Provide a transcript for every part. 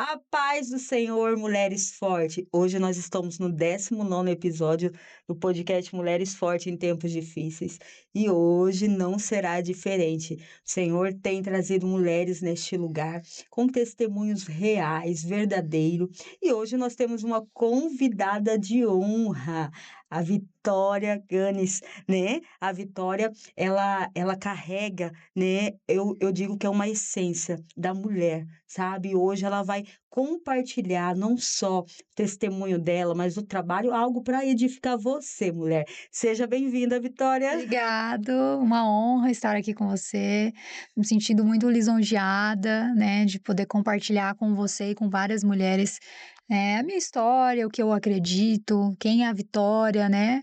A paz do Senhor, mulheres fortes. Hoje nós estamos no 19º episódio do podcast Mulheres Fortes em Tempos Difíceis. E hoje não será diferente. O Senhor tem trazido mulheres neste lugar com testemunhos reais, verdadeiros. E hoje nós temos uma convidada de honra, a Vitória Ganes, né? A Vitória, ela carrega, né? Eu digo que é uma essência da mulher, sabe? Hoje ela vai compartilhar não só o testemunho dela, mas o trabalho, algo para edificar você, mulher. Seja bem-vinda, Vitória. Obrigado, uma honra estar aqui com você, me sentindo muito lisonjeada, né, de poder compartilhar com você e com várias mulheres, a minha história, o que eu acredito, quem é a Vitória, né,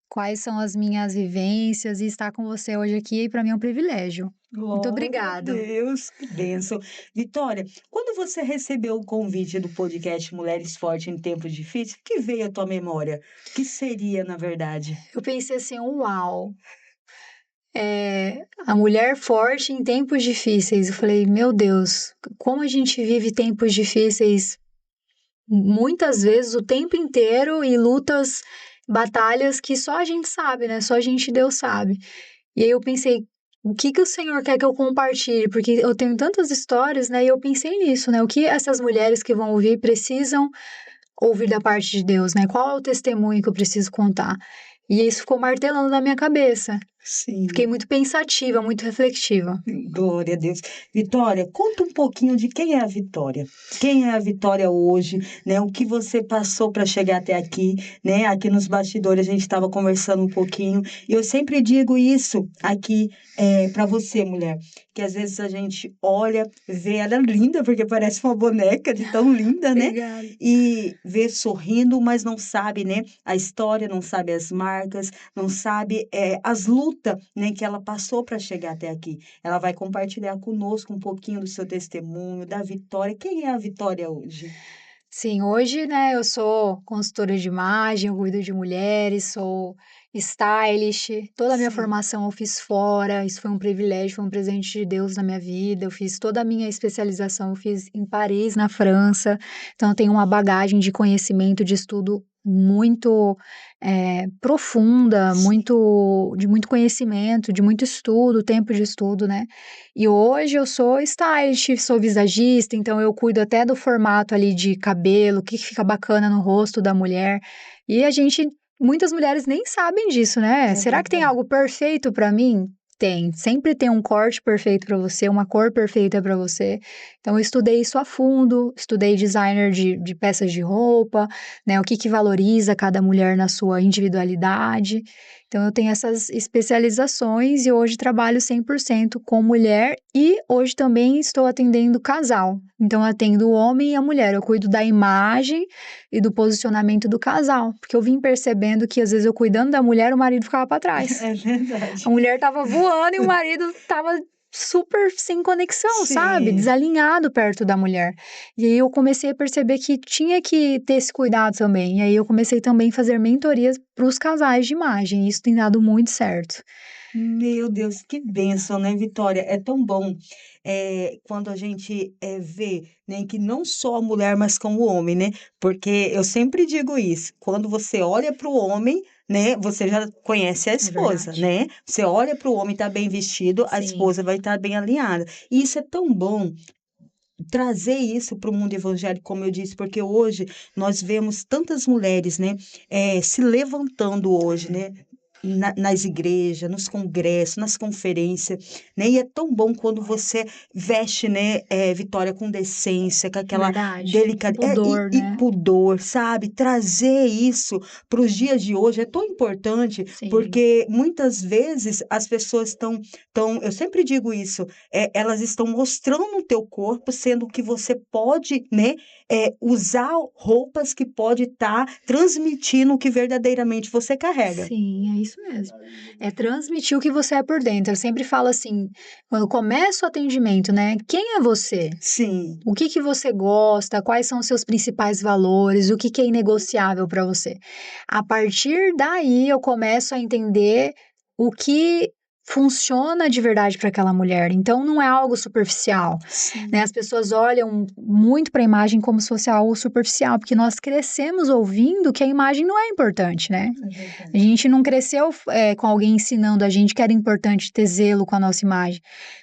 quais são as minhas vivências e estar com você hoje aqui para mim é um privilégio. Muito Glória a obrigado. Deus, que bênção. Vitória, quando você recebeu o convite do podcast Mulheres Fortes em Tempos Difíceis, o que veio à tua memória? O que seria, na verdade? Eu pensei assim, uau, a mulher forte em tempos difíceis. Eu falei, meu Deus, como a gente vive tempos difíceis muitas vezes o tempo inteiro e lutas, batalhas que só a gente sabe, né? Só a gente Deus sabe. E aí eu pensei, o que que o Senhor quer que eu compartilhe? Porque eu tenho tantas histórias, né? E eu pensei nisso, né? O que essas mulheres que vão ouvir precisam ouvir da parte de Deus, né? Qual é o testemunho que eu preciso contar? E isso ficou martelando na minha cabeça. Fiquei Sim. muito pensativa, muito reflexiva. Glória a Deus. Vitória, conta um pouquinho de quem é a Vitória. Quem é a Vitória hoje, né? O que você passou para chegar até aqui, né? Aqui nos bastidores a gente estava conversando um pouquinho. E eu sempre digo isso aqui para você, mulher, que às vezes a gente olha, vê ela linda, porque parece uma boneca de tão linda, né? Obrigada. E vê sorrindo, mas não sabe, né? A história, não sabe as marcas, não sabe as lutas, né? Que ela passou para chegar até aqui. Ela vai compartilhar conosco um pouquinho do seu testemunho, da Vitória. Quem é a Vitória hoje? Sim, hoje, né, eu sou consultora de imagem, eu cuido de mulheres, sou stylish, toda a minha Sim. formação eu fiz fora, isso foi um privilégio, foi um presente de Deus na minha vida, eu fiz toda a minha especialização, eu fiz em Paris, na França, então eu tenho uma bagagem de conhecimento, de estudo muito profunda, Sim. de muito conhecimento, de muito estudo, tempo de estudo, né? E hoje eu sou stylist, sou visagista, então eu cuido até do formato ali de cabelo, o que fica bacana no rosto da mulher. E muitas mulheres nem sabem disso, né? É Será que tem verdade. algo perfeito pra mim? Tem, sempre tem um corte perfeito pra você, uma cor perfeita pra você. Então eu estudei isso a fundo, estudei designer de peças de roupa, né? O que que valoriza cada mulher na sua individualidade. Então, eu tenho essas especializações e hoje trabalho 100% com mulher e hoje também estou atendendo casal. Então, eu atendo o homem e a mulher. Eu cuido da imagem e do posicionamento do casal, porque eu vim percebendo que às vezes eu cuidando da mulher, o marido ficava para trás. É verdade. A mulher estava voando e o marido estava super sem conexão, sabe? Sim. Desalinhado perto da mulher. E aí eu comecei a perceber que tinha que ter esse cuidado também. E aí eu comecei também a fazer mentorias para os casais de imagem. E isso tem dado muito certo. Meu Deus, que bênção, né, Vitória? É tão bom quando a gente vê, né, que não só a mulher, mas como o homem, né? Porque eu sempre digo isso, quando você olha para o homem, né, você já conhece a É esposa, verdade. né? Você olha para o homem, tá bem vestido, a Sim. esposa vai estar bem alinhada. E isso é tão bom. Trazer isso para o mundo evangélico, como eu disse, porque hoje nós vemos tantas mulheres, né, se levantando hoje, né, nas igrejas, nos congressos, nas conferências, né, e é tão bom quando você veste, né, Vitória, com decência, com É aquela verdade. Com delicadeza, pudor, e né? pudor, sabe? Trazer isso para os dias de hoje é tão importante, Sim. porque muitas vezes as pessoas eu sempre digo isso, elas estão mostrando o teu corpo, sendo que você pode, né, usar roupas que pode estar transmitindo o que verdadeiramente você carrega. Sim, é isso mesmo. É transmitir o que você é por dentro. Eu sempre falo assim, quando eu começo o atendimento, né? Quem é você? Sim, O que que você gosta? Quais são os seus principais valores? O que que é inegociável para você? A partir daí eu começo a entender o que funciona de verdade para aquela mulher. Então, não é algo superficial, né? As pessoas olham muito para a imagem como se fosse algo superficial, porque nós crescemos ouvindo que a imagem não é importante, né? A gente não cresceu com alguém ensinando a gente que era importante ter zelo com a nossa imagem.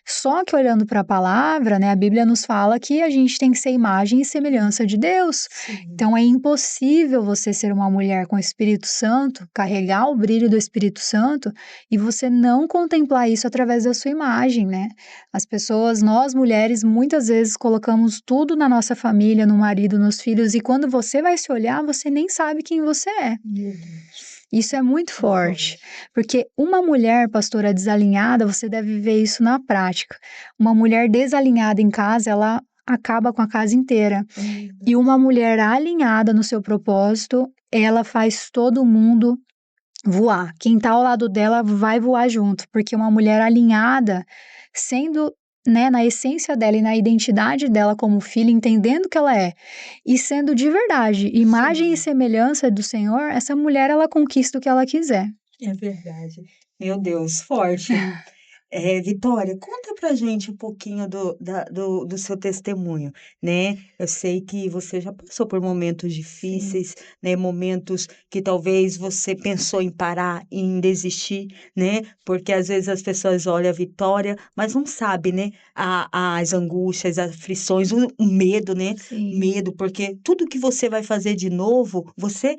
Só que olhando para a palavra, né, a Bíblia nos fala que a gente tem que ser imagem e semelhança de Deus. Então é impossível você ser uma mulher com o Espírito Santo, carregar o brilho do Espírito Santo e você não contemplar isso através da sua imagem, né? As pessoas, nós mulheres, muitas vezes colocamos tudo na nossa família, no marido, nos filhos, e quando você vai se olhar, você nem sabe quem você é. Isso é muito forte, porque uma mulher, pastora, desalinhada, você deve ver isso na prática. Uma mulher desalinhada em casa, ela acaba com a casa inteira. E uma mulher alinhada no seu propósito, ela faz todo mundo voar. Quem tá ao lado dela vai voar junto, porque uma mulher alinhada, sendo, né, na essência dela e na identidade dela como filha, entendendo que ela é, e sendo de verdade, imagem e semelhança do Senhor, essa mulher, ela conquista o que ela quiser. É verdade. Meu Deus, forte. Vitória, conta pra gente um pouquinho do seu testemunho, né? Eu sei que você já passou por momentos difíceis, né? Momentos que talvez você pensou em parar, em desistir, né? Porque às vezes as pessoas olham a Vitória, mas não sabe, né? As angústias, as aflições, o medo, né? Medo, porque tudo que você vai fazer de novo, você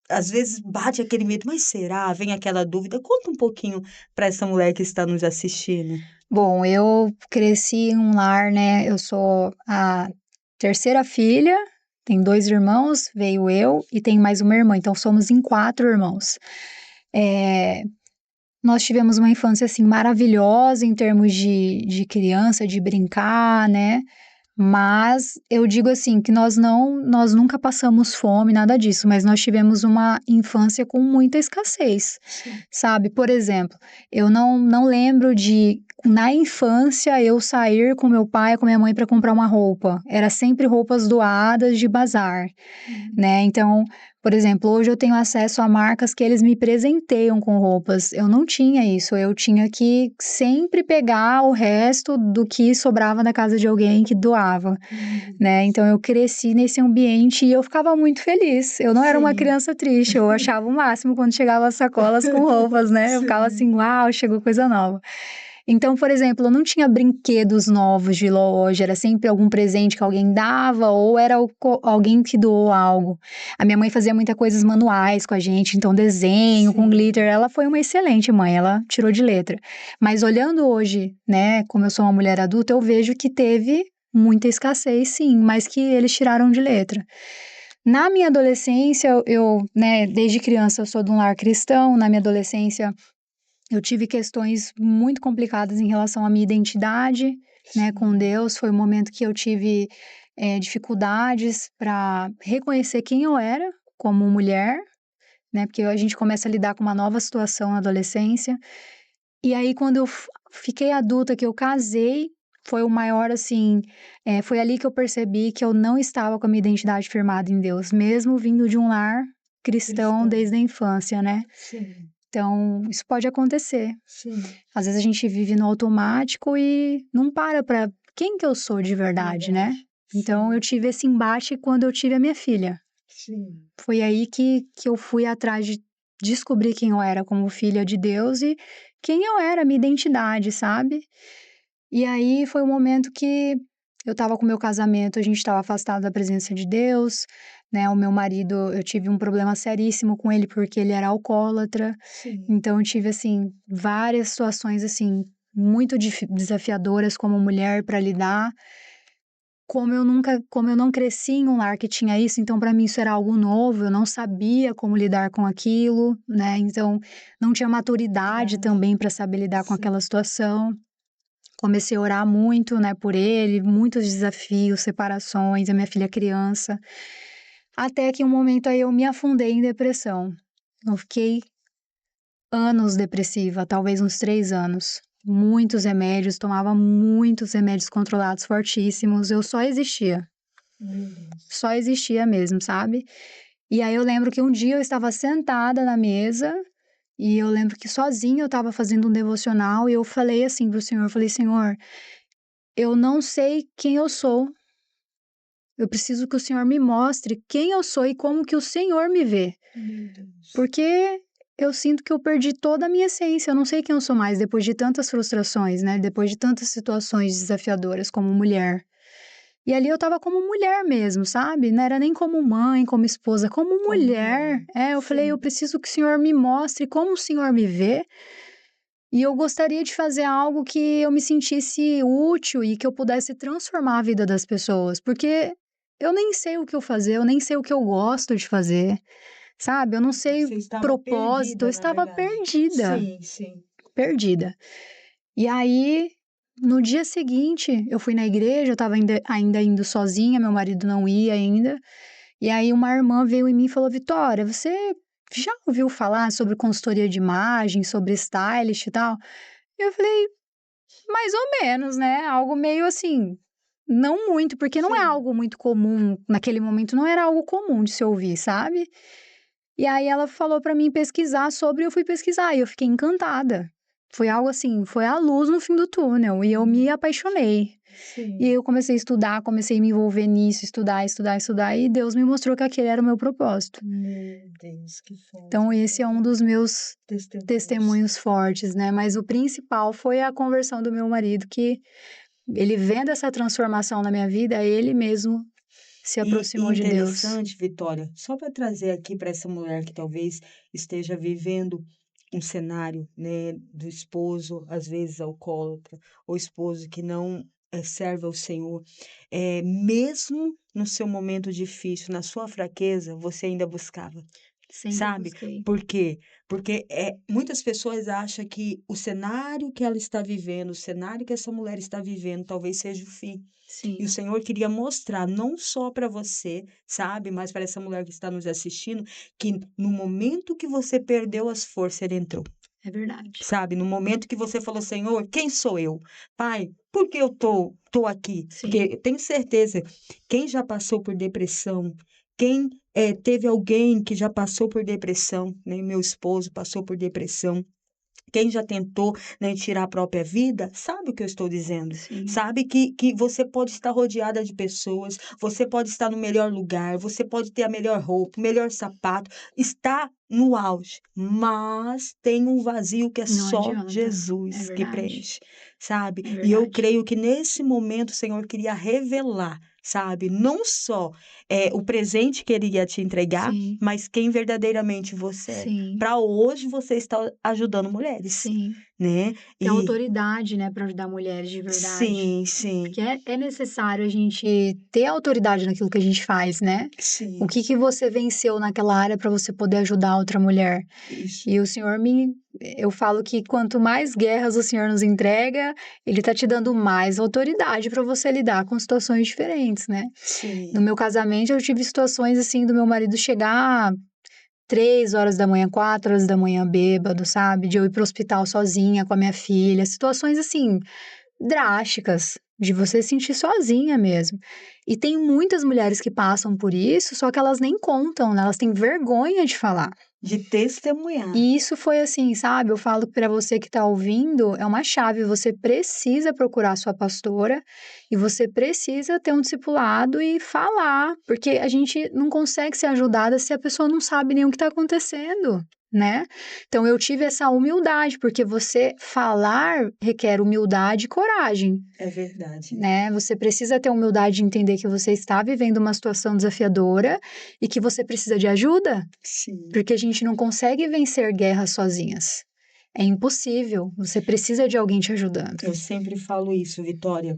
às vezes bate aquele medo, mas será? Vem aquela dúvida. Conta um pouquinho para essa mulher que está nos assistindo. Bom, eu cresci em um lar, né? Eu sou a terceira filha, tem 2 irmãos, veio eu e tem mais uma irmã, então somos em 4 irmãos. Nós tivemos uma infância, assim, maravilhosa em termos de criança, de brincar, né? Mas eu digo assim, que nós nunca passamos fome, nada disso, mas nós tivemos uma infância com muita escassez, sabe? Por exemplo, eu não lembro de, na infância, eu sair com meu pai, com minha mãe para comprar uma roupa. Era sempre roupas doadas de bazar, né? Então, por exemplo, hoje eu tenho acesso a marcas que eles me presenteiam com roupas. Eu não tinha isso, eu tinha que sempre pegar o resto do que sobrava na casa de alguém que doava, né? Então eu cresci nesse ambiente e eu ficava muito feliz. Eu não era uma criança triste, eu achava o máximo quando chegava as sacolas com roupas, né? Eu ficava assim, uau, chegou coisa nova. Então, por exemplo, eu não tinha brinquedos novos de loja, era sempre algum presente que alguém dava ou era alguém que doou algo. A minha mãe fazia muitas coisas manuais com a gente, então desenho com glitter. Ela foi uma excelente mãe, ela tirou de letra. Mas olhando hoje, né, como eu sou uma mulher adulta, eu vejo que teve muita escassez, sim, mas que eles tiraram de letra. Na minha adolescência, né, desde criança eu sou de um lar cristão, na minha adolescência eu tive questões muito complicadas em relação à minha identidade, né, com Deus. Foi um momento que eu tive dificuldades para reconhecer quem eu era como mulher, né, porque a gente começa a lidar com uma nova situação na adolescência. E aí, quando eu fiquei adulta, que eu casei, foi o maior, assim, foi ali que eu percebi que eu não estava com a minha identidade firmada em Deus, mesmo vindo de um lar cristão desde a infância, né? Então, isso pode acontecer. Às vezes a gente vive no automático e não para quem que eu sou de verdade, né? Então, eu tive esse embate quando eu tive a minha filha. Foi aí que eu fui atrás de descobrir quem eu era como filha de Deus e quem eu era, minha identidade, sabe? E aí foi um momento que eu tava com o meu casamento, a gente estava afastado da presença de Deus, né? O meu marido, eu tive um problema seríssimo com ele porque ele era alcoólatra. Então eu tive assim várias situações assim muito desafiadoras como mulher para lidar. Como eu não cresci em um lar que tinha isso, então para mim isso era algo novo, eu não sabia como lidar com aquilo, né? Então não tinha maturidade também para saber lidar com aquela situação. Comecei a orar muito, né, por ele, muitos desafios, separações, a minha filha criança. Até que um momento aí eu me afundei em depressão. Eu fiquei anos depressiva, talvez uns 3 anos. Muitos remédios, tomava muitos remédios controlados fortíssimos, eu só existia. Só existia mesmo, sabe? E aí eu lembro que um dia eu estava sentada na mesa E eu lembro que sozinha eu estava fazendo um devocional e eu falei assim pro Senhor, eu falei, Senhor, eu não sei quem eu sou. Eu preciso que o Senhor me mostre quem eu sou e como que o Senhor me vê. Meu Deus. Porque eu sinto que eu perdi toda a minha essência. Eu não sei quem eu sou mais depois de tantas frustrações, né? Depois de tantas situações desafiadoras como mulher. E ali eu tava como mulher mesmo, sabe? Não era nem como mãe, como esposa, como mulher. Eu falei, eu preciso que o Senhor me mostre como o Senhor me vê. E eu gostaria de fazer algo que eu me sentisse útil e que eu pudesse transformar a vida das pessoas. Porque eu nem sei o que eu fazer, eu nem sei o que eu gosto de fazer, sabe? Eu não sei Você estava propósito, eu perdida, na estava verdade. perdida, Sim, sim. perdida. E aí, no dia seguinte, eu fui na igreja, eu estava ainda indo sozinha, meu marido não ia ainda. E aí uma irmã veio em mim e falou, Vitória, você já ouviu falar sobre consultoria de imagem, sobre stylist e tal? Eu falei, mais ou menos, né? Algo meio assim, não muito, porque não é Sim. algo muito comum, naquele momento não era algo comum de se ouvir, sabe? E aí ela falou pra mim pesquisar sobre, eu fui pesquisar e eu fiquei encantada. Foi algo assim, foi a luz no fim do túnel e eu me apaixonei. E aí Sim. eu comecei a estudar, comecei a me envolver nisso, estudar e Deus me mostrou que aquele era o meu propósito. Meu Deus, que forte, Então esse é um Vitória. dos meus Testemunhos. testemunhos fortes, né? Mas o principal foi a conversão do meu marido, que ele vendo essa transformação na minha vida, ele mesmo se E aproximou de Deus. interessante, Vitória, só para trazer aqui para essa mulher que talvez esteja vivendo um cenário, né, do esposo, às vezes alcoólatra, ou esposo que não serve ao Senhor, mesmo no seu momento difícil, na sua fraqueza, você ainda buscava. Sempre Sabe? busquei. Por quê? Porque, muitas pessoas acham que o cenário que ela está vivendo, o cenário que essa mulher está vivendo, talvez seja o fim. E o Sim, Senhor queria mostrar não só para você, sabe, mas para essa mulher que está nos assistindo, que no momento que você perdeu as forças, Ele entrou. é verdade. Sabe? No momento que você falou: "Senhor, quem sou eu? Pai, por que eu tô aqui?" Porque Sim, eu tenho certeza, quem já passou por depressão, quem, teve alguém que já passou por depressão, né, meu esposo passou por depressão, quem já tentou, né, tirar a própria vida, sabe o que eu estou dizendo. sim. Sabe que você pode estar rodeada de pessoas, você pode estar no melhor lugar, você pode ter a melhor roupa, o melhor sapato, estar no auge, mas tem um vazio que é Não só adianta. É Jesus que verdade, preenche, sabe. é E eu verdade. creio que nesse momento o Senhor queria revelar, sabe, não só, o presente que Ele ia te entregar, Sim, mas quem verdadeiramente você é. sim, Para hoje você estar ajudando mulheres, sim. né. Ter E autoridade, né, para ajudar mulheres de verdade. sim, sim, Porque é necessário a gente ter autoridade naquilo que a gente faz, né. O sim, que você venceu naquela área para você poder ajudar outra mulher. isso, E o Senhor eu falo que quanto mais guerras o Senhor nos entrega, Ele tá te dando mais autoridade para você lidar com situações diferentes, né. No sim, meu casamento, eu tive situações, assim, do meu marido chegar 3 horas da manhã, 4 horas da manhã bêbado, sabe, de eu ir para o hospital sozinha com a minha filha, situações, assim, drásticas, de você se sentir sozinha mesmo. E tem muitas mulheres que passam por isso, só que elas nem contam, né, elas têm vergonha de falar. de testemunhar. E isso foi assim, sabe, eu falo pra você que tá ouvindo, é uma chave, você precisa procurar sua pastora e você precisa ter um discipulado e falar, porque a gente não consegue ser ajudada se a pessoa não sabe nem o que tá acontecendo, né. Então eu tive essa humildade, porque você falar requer humildade e coragem, É verdade. né. Você precisa ter humildade de entender que você está vivendo uma situação desafiadora e que você precisa de ajuda. Sim, Porque a gente não consegue vencer guerras sozinhas. É impossível, você precisa de alguém te ajudando. eu sempre falo isso, Vitória.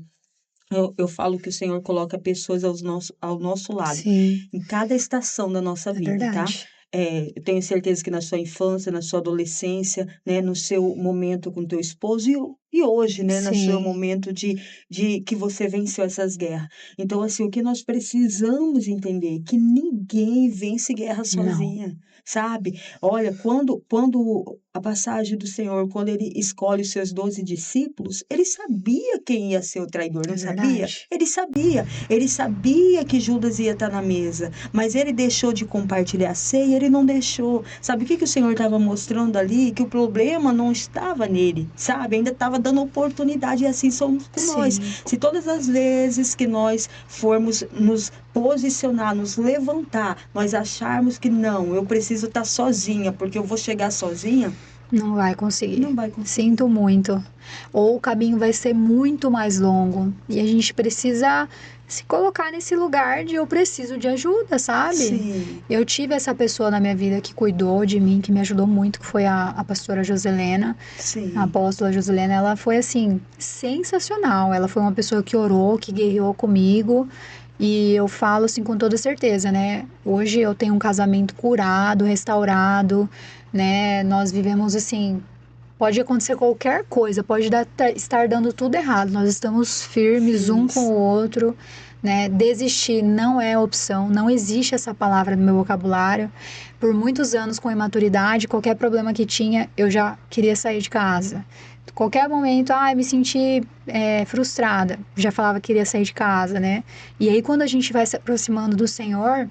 Eu falo que o Senhor coloca pessoas ao nosso lado, Sim, em cada estação da nossa é vida, tá. verdade. Eu tenho certeza que na sua infância, na sua adolescência, né, no seu momento com teu esposo e hoje, né, no seu Sim, momento de que você venceu essas guerras. Então, assim, o que nós precisamos entender, que ninguém vence guerra não. sozinha, sabe. Olha, quando a passagem do Senhor, quando ele escolhe os seus 12 discípulos, ele sabia quem ia ser o traidor, não sabia? verdade. Ele sabia que Judas ia estar na mesa, mas ele deixou de compartilhar a ceia, ele não deixou. Sabe o que o Senhor estava mostrando ali? Que o problema não estava nele, sabe? Ainda estava dando oportunidade, e assim somos com nós. Sim. Se todas as vezes que nós formos nos posicionar, nos levantar, nós acharmos que não, eu preciso estar sozinha, porque eu vou chegar sozinha, Não vai conseguir. não vai conseguir. Sinto muito. Ou o caminho vai ser muito mais longo. E a gente precisa se colocar nesse lugar de eu preciso de ajuda, sabe? Sim, Eu tive essa pessoa na minha vida que cuidou de mim, que me ajudou muito, que foi a pastora Joselena, sim, a apóstola Joselena. Ela foi, assim, sensacional. Ela foi uma pessoa que orou, que guerreou comigo. E eu falo, assim, com toda certeza, né? Hoje eu tenho um casamento curado, restaurado, né? Nós vivemos, assim, pode acontecer qualquer coisa, pode estar dando tudo errado. Nós estamos firmes um com firmes. o outro, né? Desistir não é opção, não existe essa palavra no meu vocabulário. Por muitos anos com imaturidade, qualquer problema que tinha, eu já queria sair de casa. Qualquer momento, me senti frustrada, já falava que queria sair de casa, né? E aí, quando a gente vai se aproximando do Senhor,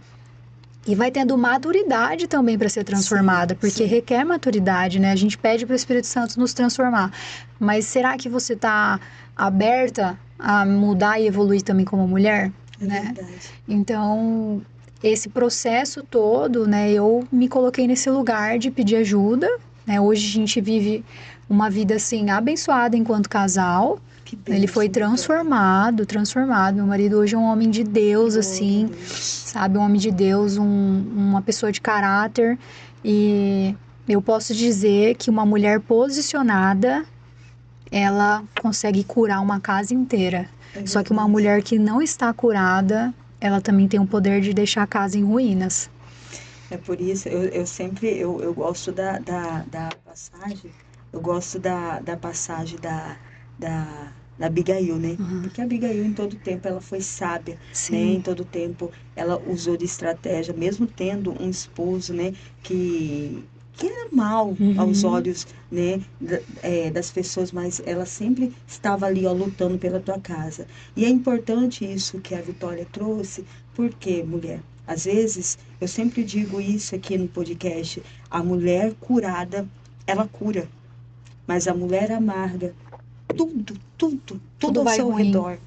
e vai tendo maturidade também para ser transformada, porque sim. requer maturidade, né? A gente pede para o Espírito Santo nos transformar. Mas será que você está aberta a mudar e evoluir também como mulher, É né? verdade. Então, esse processo todo, né, eu me coloquei nesse lugar de pedir ajuda, né? Hoje a gente vive uma vida assim abençoada enquanto casal. Que Ele foi bênção, Vitória. transformado. Meu marido hoje é um homem de Deus, Glória a assim, Deus. sabe? Um homem de Deus, uma pessoa de caráter. E eu posso dizer que uma mulher posicionada, ela consegue curar uma casa inteira. É Só que uma verdade. mulher que não está curada, ela também tem o poder de deixar a casa em ruínas. É por isso, eu sempre, eu gosto da passagem, eu gosto da passagem da Abigail, né? Uhum. Porque a Abigail, em todo tempo, ela foi sábia, né? Em Sim. todo tempo, ela usou de estratégia, mesmo tendo um esposo, né? Que era mau aos Uhum. olhos, né? Das pessoas, mas ela sempre estava ali, ó, lutando pela tua casa. E é importante isso que a Vitória trouxe, porque, mulher, às vezes, eu sempre digo isso aqui no podcast, a mulher curada, ela cura, mas a mulher amarga, tudo Tudo ao vai seu ruim. redor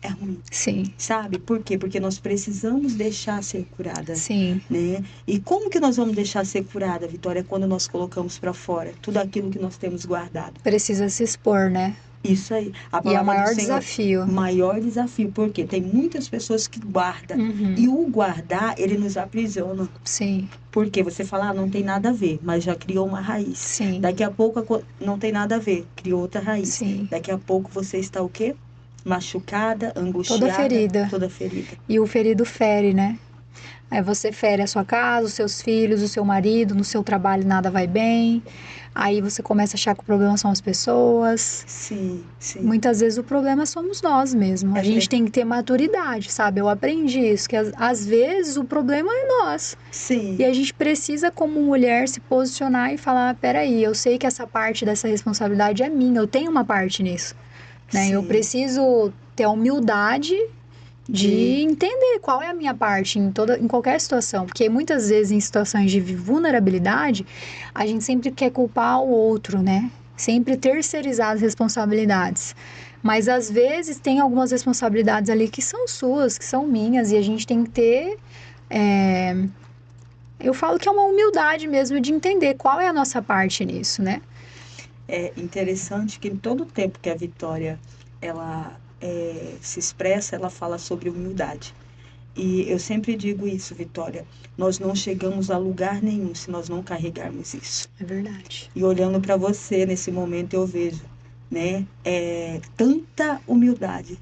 é ruim. Sim. Sabe? Por quê? Porque nós precisamos deixar ser curada, Sim. né? E como que nós vamos deixar ser curada, Vitória, quando nós colocamos para fora tudo aquilo que nós temos guardado? Precisa se expor, né? Isso aí, a E é o palavra do maior Senhor, desafio. maior desafio, porque tem muitas pessoas que guardam, e Uhum. o guardar, ele nos aprisiona. Sim. Porque você fala, não tem nada a ver, mas já criou uma raiz. Sim. Daqui a pouco não tem nada a ver, criou outra raiz. Sim. Daqui a pouco você está o quê? Machucada, Toda angustiada, ferida. toda ferida. E o ferido fere, né? Aí você fere a sua casa, os seus filhos, o seu marido, no seu trabalho nada vai bem. Aí você começa a achar que o problema são as pessoas. Sim, sim. Muitas vezes o problema somos nós mesmos. É A gente verdade. tem que ter maturidade, sabe? Eu aprendi isso, que às vezes o problema é nós. Sim, E a gente precisa, como mulher, se posicionar e falar: peraí, eu sei que essa parte dessa responsabilidade é minha, eu tenho uma parte nisso. Né? Eu sim. preciso ter a humildade de entender qual é a minha parte em qualquer situação, porque muitas vezes em situações de vulnerabilidade, a gente sempre quer culpar o outro, né? Sempre terceirizar as responsabilidades. Mas às vezes tem algumas responsabilidades ali que são suas, que são minhas, e a gente tem que ter. Eu falo que é uma humildade mesmo de entender qual é a nossa parte nisso, né? É interessante que em todo tempo que a Vitória ela se expressa, ela fala sobre humildade. E eu sempre digo isso, Vitória, nós não chegamos a lugar nenhum se nós não carregarmos isso. É verdade. E olhando para você nesse momento eu vejo, né, tanta humildade.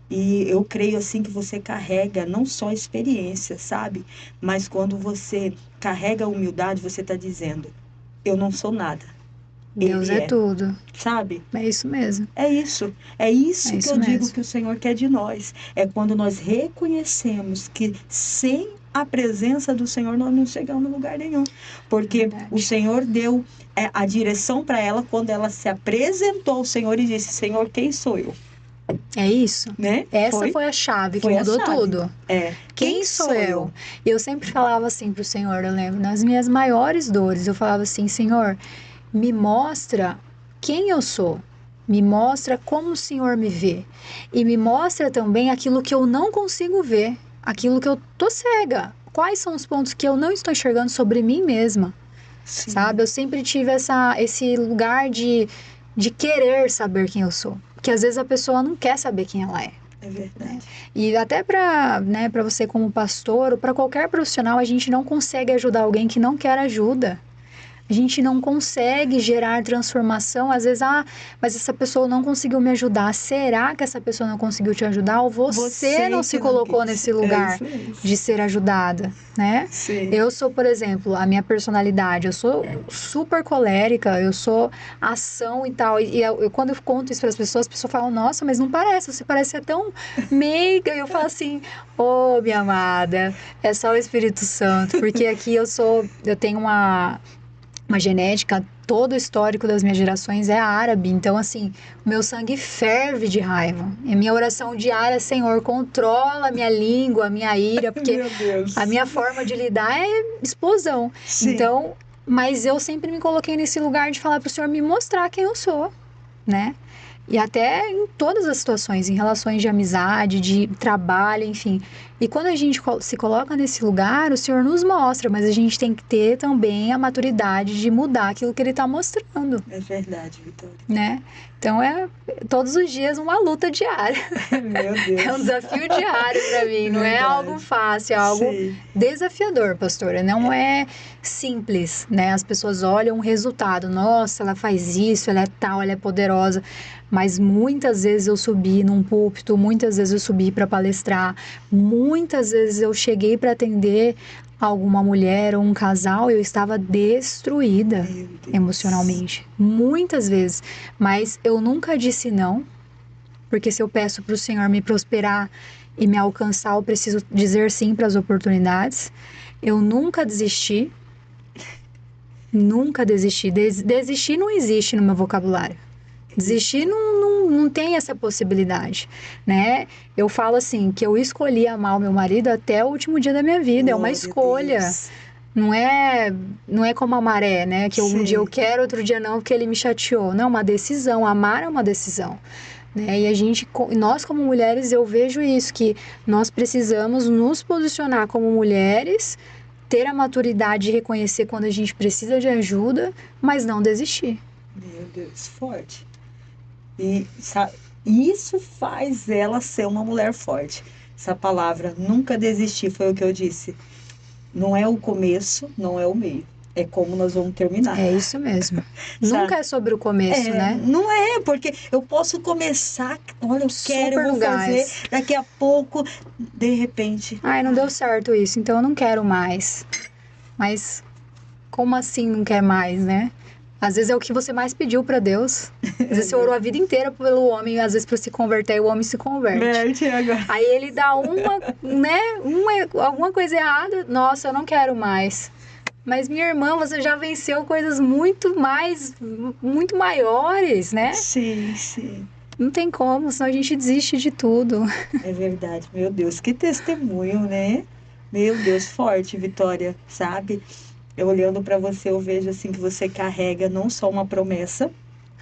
E eu creio assim que você carrega não só experiência, sabe? Mas quando você carrega a humildade, você está dizendo, eu não sou nada, Deus ele é é, tudo. sabe? É isso mesmo. É isso É que eu isso digo mesmo. que o Senhor quer de nós. É quando nós reconhecemos que sem a presença do Senhor, nós não chegamos a lugar nenhum. Porque o Senhor deu a direção para ela quando ela se apresentou ao Senhor e disse: Senhor, quem sou eu? É isso. Né? Essa foi a chave que mudou tudo. Quem sou eu? Eu sempre falava assim pro Senhor, eu lembro, nas minhas maiores dores, eu falava assim: Senhor, me mostra quem eu sou. Me mostra como o Senhor me vê. E me mostra também aquilo que eu não consigo ver. Aquilo que eu tô cega. Quais são os pontos que eu não estou enxergando sobre mim mesma? Sim. Sabe? Eu sempre tive esse lugar de querer saber quem eu sou. Porque às vezes a pessoa não quer saber quem ela é. É verdade. Né? E até para você como pastor ou para qualquer profissional, a gente não consegue ajudar alguém que não quer ajuda. A gente não consegue gerar transformação. Às vezes, mas essa pessoa não conseguiu me ajudar. Será que essa pessoa não conseguiu te ajudar? Ou você não se colocou nesse lugar de ser ajudada, né? Sim. Eu sou, por exemplo, a minha personalidade. Eu sou super colérica, eu sou ação e tal. E quando eu conto isso para as pessoas falam: nossa, mas não parece, você parece ser tão meiga. E eu falo assim: ô, minha amada, é só o Espírito Santo. Porque aqui eu tenho uma genética, todo o histórico das minhas gerações é árabe. Então, assim, meu sangue ferve de raiva. E minha oração diária é: Senhor, controla a minha língua, a minha ira, porque a minha forma de lidar é explosão. Sim. Então, mas eu sempre me coloquei nesse lugar de falar pro Senhor me mostrar quem eu sou, né? E até em todas as situações, em relações de amizade, de trabalho, enfim. E quando a gente se coloca nesse lugar, o Senhor nos mostra, mas a gente tem que ter também a maturidade de mudar aquilo que Ele está mostrando. É verdade, Vitória. Né? Então é todos os dias uma luta diária. Meu Deus. É um desafio diário para mim, não é algo fácil, é algo desafiador, pastora. Não é simples, né? As pessoas olham o resultado, nossa, ela faz isso, ela é tal, ela é poderosa. Mas muitas vezes eu subi num púlpito, muitas vezes eu subi para palestrar, muitas vezes eu cheguei para atender alguma mulher ou um casal, eu estava destruída emocionalmente, muitas vezes, mas eu nunca disse não, porque se eu peço para o Senhor me prosperar e me alcançar, eu preciso dizer sim para as oportunidades. Eu nunca desisti, desistir não existe no meu vocabulário. Desistir não tem essa possibilidade, né? Eu falo assim, que eu escolhi amar o meu marido até o último dia da minha vida. Glória, é uma escolha. Não é como a maré, né? Que um dia eu quero, outro dia não, porque ele me chateou. Não, uma decisão. Amar é uma decisão. Né? E nós como mulheres, eu vejo isso, que nós precisamos nos posicionar como mulheres, ter a maturidade de reconhecer quando a gente precisa de ajuda, mas não desistir. Meu Deus, forte. E isso faz ela ser uma mulher forte. Essa palavra, nunca desistir, foi o que eu disse. Não é o começo, não é o meio. É como nós vamos terminar. É isso mesmo. Nunca é sobre o começo, né? Não é, porque eu posso começar, olha, eu quero, eu vou fazer, daqui a pouco, de repente... Ai, não deu certo isso, então eu não quero mais. Mas como assim não quer mais, né? Às vezes é o que você mais pediu pra Deus. Às vezes você orou a vida inteira pelo homem, às vezes pra se converter, e o homem se converte. Aí ele dá alguma coisa errada, nossa, eu não quero mais. Mas minha irmã, você já venceu coisas muito maiores, né? Sim, sim. Não tem como, senão a gente desiste de tudo. É verdade, meu Deus, que testemunho, né? Meu Deus, forte, Vitória, sabe? Eu olhando para você, eu vejo assim que você carrega não só uma promessa,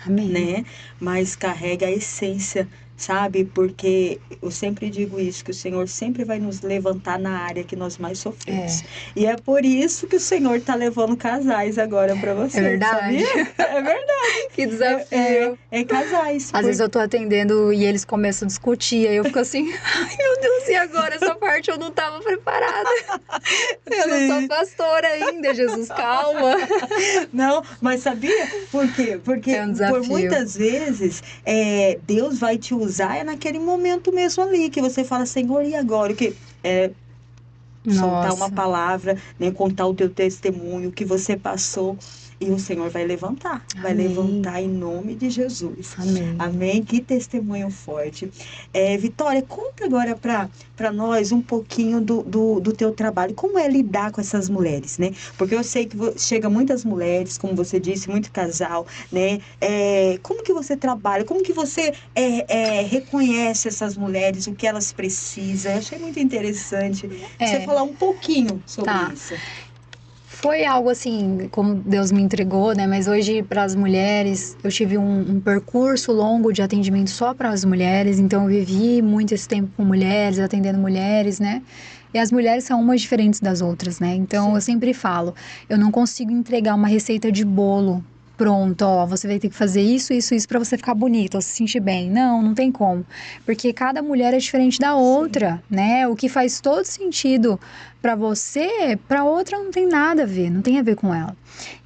amém, né? Mas carrega a essência, sabe? Porque eu sempre digo isso, que o Senhor sempre vai nos levantar na área que nós mais sofremos. E é por isso que o Senhor tá levando casais agora para você. É verdade. Sabia? É verdade. Que desafio. É casais. Às vezes eu tô atendendo e eles começam a discutir, aí eu fico assim, ai meu Deus, e agora? Essa parte eu não tava preparada. Eu não sou pastora ainda, Jesus, calma. Não, mas sabia por quê? Porque é um desafio. Por muitas vezes Deus vai te usar naquele momento mesmo ali, que você fala, Senhor, e agora? O que soltar uma palavra, né, contar o teu testemunho, o que você passou. e o Senhor vai levantar. Vai Amém. levantar em nome de Jesus. Amém. Amém? Que testemunho forte. Vitória, conta agora para nós um pouquinho do teu trabalho. Como é lidar com essas mulheres, né? Porque eu sei que chega muitas mulheres, como você disse, muito casal, né? Como que você trabalha? Como que você reconhece essas mulheres, o que elas precisam? Eu achei muito interessante você falar um pouquinho sobre isso. Foi algo assim, como Deus me entregou, né? Mas hoje, para as mulheres, eu tive um percurso longo de atendimento só para as mulheres, então eu vivi muito esse tempo com mulheres, atendendo mulheres, né? E as mulheres são umas diferentes das outras, né? Então, eu sempre falo, eu não consigo entregar uma receita de bolo pronto, ó, você vai ter que fazer isso, isso, isso para você ficar bonita, ou se sentir bem. Não tem como. Porque cada mulher é diferente da outra, né? O que faz todo sentido para você, para outra não tem nada a ver, não tem a ver com ela.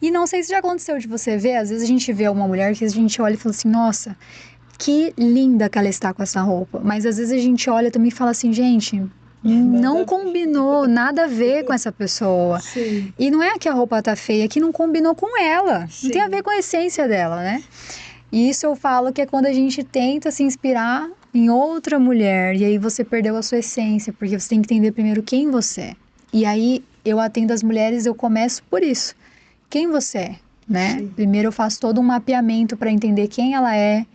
E não sei se já aconteceu de você ver, às vezes a gente vê uma mulher que a gente olha e fala assim, nossa, que linda que ela está com essa roupa. Mas às vezes a gente olha também e fala assim, gente, não combinou nada a ver com essa pessoa. Sim. E não é que a roupa tá feia, é que não combinou com ela. Sim. Não tem a ver com a essência dela, né? E isso eu falo que é quando a gente tenta se inspirar em outra mulher. E aí você perdeu a sua essência, porque você tem que entender primeiro quem você é. E aí eu atendo as mulheres, eu começo por isso. Quem você é, né? Sim. Primeiro eu faço todo um mapeamento para entender quem ela é,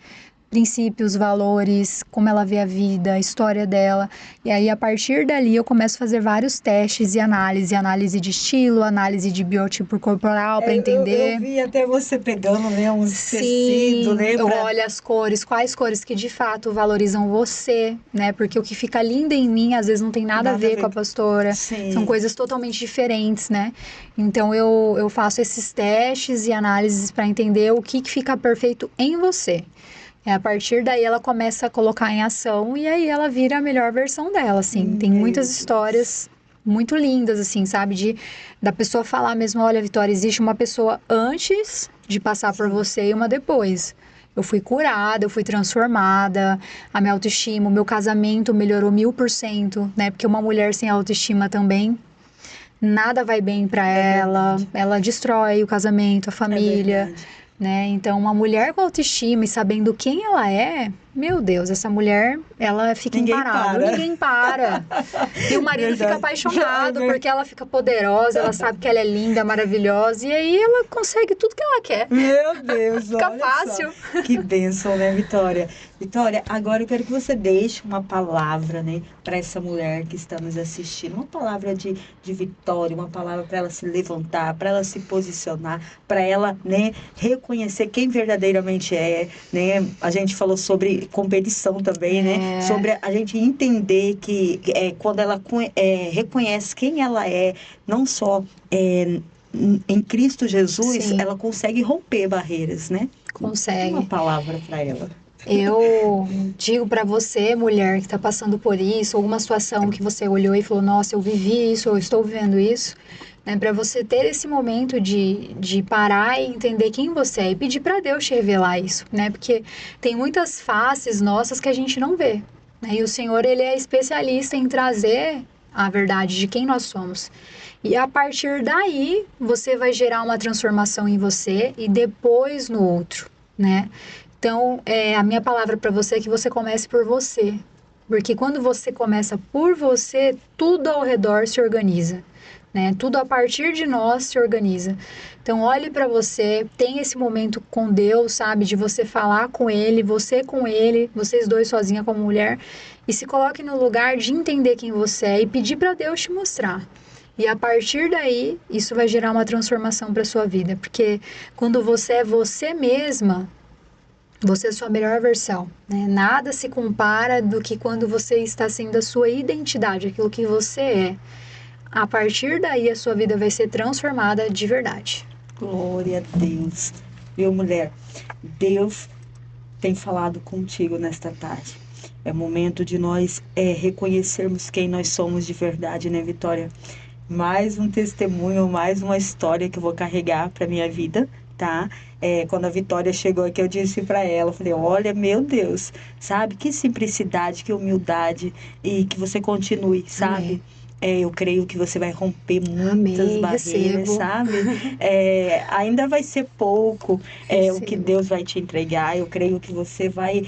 princípios, valores, como ela vê a vida, a história dela. E aí, a partir dali, eu começo a fazer vários testes e análise de estilo, análise de biotipo corporal para entender. Eu vi até você pegando, né, uns tecidos, né? Eu olho as cores, quais cores que de fato valorizam você, né? Porque o que fica lindo em mim, às vezes não tem nada a ver com a pastora. Sim. São coisas totalmente diferentes, né? Então, eu faço esses testes e análises para entender o que fica perfeito em você. A partir daí ela começa a colocar em ação e aí ela vira a melhor versão dela, assim. Tem muitas histórias muito lindas, assim, sabe? Da pessoa falar mesmo, olha, Vitória, existe uma pessoa antes de passar por você e uma depois. Eu fui curada, eu fui transformada, a minha autoestima, o meu casamento melhorou 1000%, né? Porque uma mulher sem autoestima também, nada vai bem pra ela, ela destrói o casamento, a família. Né? Então, uma mulher com autoestima e sabendo quem ela é, meu Deus, essa mulher, ela fica imparável. Ninguém para. E o marido fica apaixonado porque ela fica poderosa, ela sabe que ela é linda, maravilhosa, e aí ela consegue tudo que ela quer. Meu Deus, fica fácil. Só. Que bênção, né, Vitória? Vitória, agora eu quero que você deixe uma palavra, né, para essa mulher que está nos assistindo. Uma palavra de vitória, uma palavra para ela se levantar, para ela se posicionar, para ela, né, reconhecer quem verdadeiramente é, né? A gente falou sobre competição também, né? Sobre a gente entender que quando ela reconhece quem ela é, não só em Cristo Jesus, Sim. ela consegue romper barreiras, né? Consegue. Uma palavra para ela. Eu digo para você, mulher, que está passando por isso, alguma situação que você olhou e falou, nossa, eu vivi isso, eu estou vivendo isso, né? Para você ter esse momento de parar e entender quem você é e pedir para Deus te revelar isso, né? Porque tem muitas faces nossas que a gente não vê, né? E o Senhor, ele é especialista em trazer a verdade de quem nós somos. E a partir daí, você vai gerar uma transformação em você e depois no outro, né? Então, a minha palavra para você é que você comece por você. Porque quando você começa por você, tudo ao redor se organiza, né? Tudo a partir de nós se organiza. Então, olhe para você, tenha esse momento com Deus, sabe? De você falar com Ele, você com Ele, vocês dois sozinha como mulher. E se coloque no lugar de entender quem você é e pedir para Deus te mostrar. E a partir daí, isso vai gerar uma transformação para sua vida. Porque quando você é você mesma, você é a sua melhor versão, né? Nada se compara do que quando você está sendo a sua identidade, aquilo que você é. A partir daí, a sua vida vai ser transformada de verdade. Glória a Deus. Viu, mulher? Deus tem falado contigo nesta tarde. É momento de nós reconhecermos quem nós somos de verdade, né, Vitória? Mais um testemunho, mais uma história que eu vou carregar para minha vida, tá? Quando a Vitória chegou aqui, eu disse para ela, falei, olha, meu Deus, sabe? Que simplicidade, que humildade, e que você continue, sabe? Eu creio que você vai romper muitas Amém, barreiras, recebo. sabe? Ainda vai ser pouco o que Recebo. Deus vai te entregar. Eu creio que você vai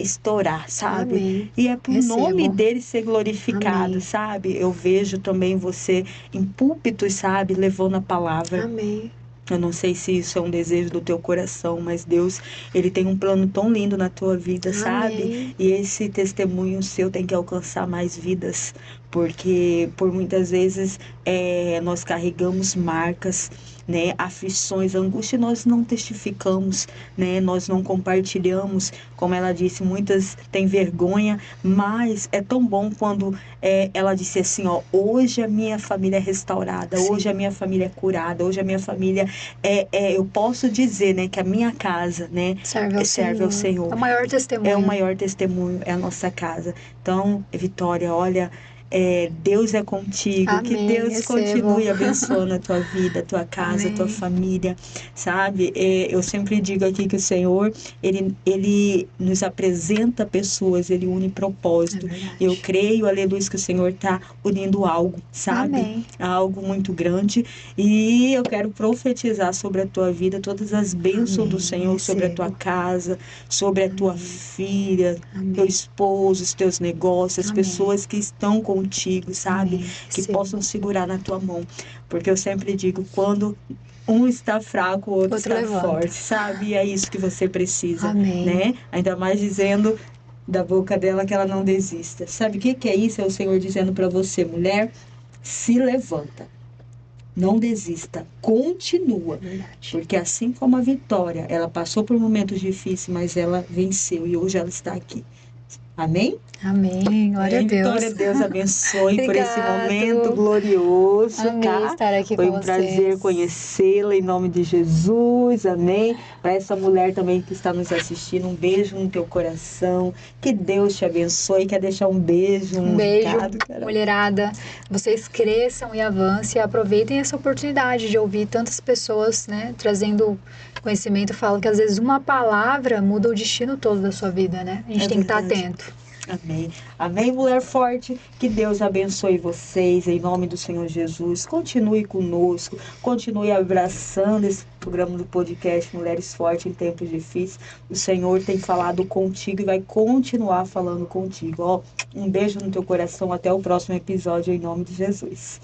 estourar, sabe? Amém. E é pro nome Recebo. dele ser glorificado, Amém. sabe? Eu vejo também você em púlpitos, sabe? Levando a palavra. Amém. Eu não sei se isso é um desejo do teu coração, mas Deus, ele tem um plano tão lindo na tua vida, sabe? Amém. E esse testemunho seu tem que alcançar mais vidas, porque por muitas vezes nós carregamos marcas, né, aflições, angústia, e nós não testificamos, né, nós não compartilhamos, como ela disse, muitas têm vergonha, mas é tão bom quando ela disse assim, ó, hoje a minha família é restaurada, Sim. hoje a minha família é curada, hoje a minha família eu posso dizer, né, que a minha casa, né, Serve ao Senhor. É o maior testemunho. É o maior testemunho, é a nossa casa. Então, Vitória, olha, Deus é contigo. Amém, Que Deus recebo. continue abençoando a tua vida, a tua casa, a tua Amém. família, sabe? Eu sempre digo aqui que o Senhor, ele nos apresenta pessoas, ele une propósito. É verdade. Eu creio, aleluia, que o Senhor está unindo algo, sabe? Amém. Algo muito grande. E eu quero profetizar sobre a tua vida todas as bênçãos do Amém, Senhor, sobre a tua recebo. casa, sobre a tua Amém. filha, Amém. teu esposo, os teus negócios, as Amém. pessoas que estão contigo, sabe? Amém, Que recebo. possam segurar na tua mão. Porque eu sempre digo, quando um está fraco, o outro está levanta. forte, sabe? E é isso que você precisa, Amém. né? Ainda mais dizendo da boca dela que ela não desista. Sabe o que é isso? É o Senhor dizendo para você, mulher, se levanta. Não desista, continua. Verdade. Porque assim como a Vitória, ela passou por momentos difíceis, mas ela venceu e hoje ela está aqui. Amém? Amém. Glória a Deus. Vitória, Deus abençoe por esse Obrigado. momento glorioso, Amei tá? estar aqui Foi com um prazer vocês. conhecê-la em nome de Jesus, amém? Para essa mulher também que está nos assistindo, um beijo no teu coração, que Deus te abençoe. Quer deixar um beijo, Um beijo, recado, Carol? mulherada. Vocês cresçam e avancem e aproveitem essa oportunidade de ouvir tantas pessoas, né, trazendo conhecimento. Falam que às vezes uma palavra muda o destino todo da sua vida, né? A gente tem que estar atento. Amém. Amém, mulher forte. Que Deus abençoe vocês em nome do Senhor Jesus. Continue conosco, continue abraçando esse programa do podcast Mulheres Fortes em Tempos Difíceis. O Senhor tem falado contigo e vai continuar falando contigo. Ó, um beijo no teu coração. Até o próximo episódio em nome de Jesus.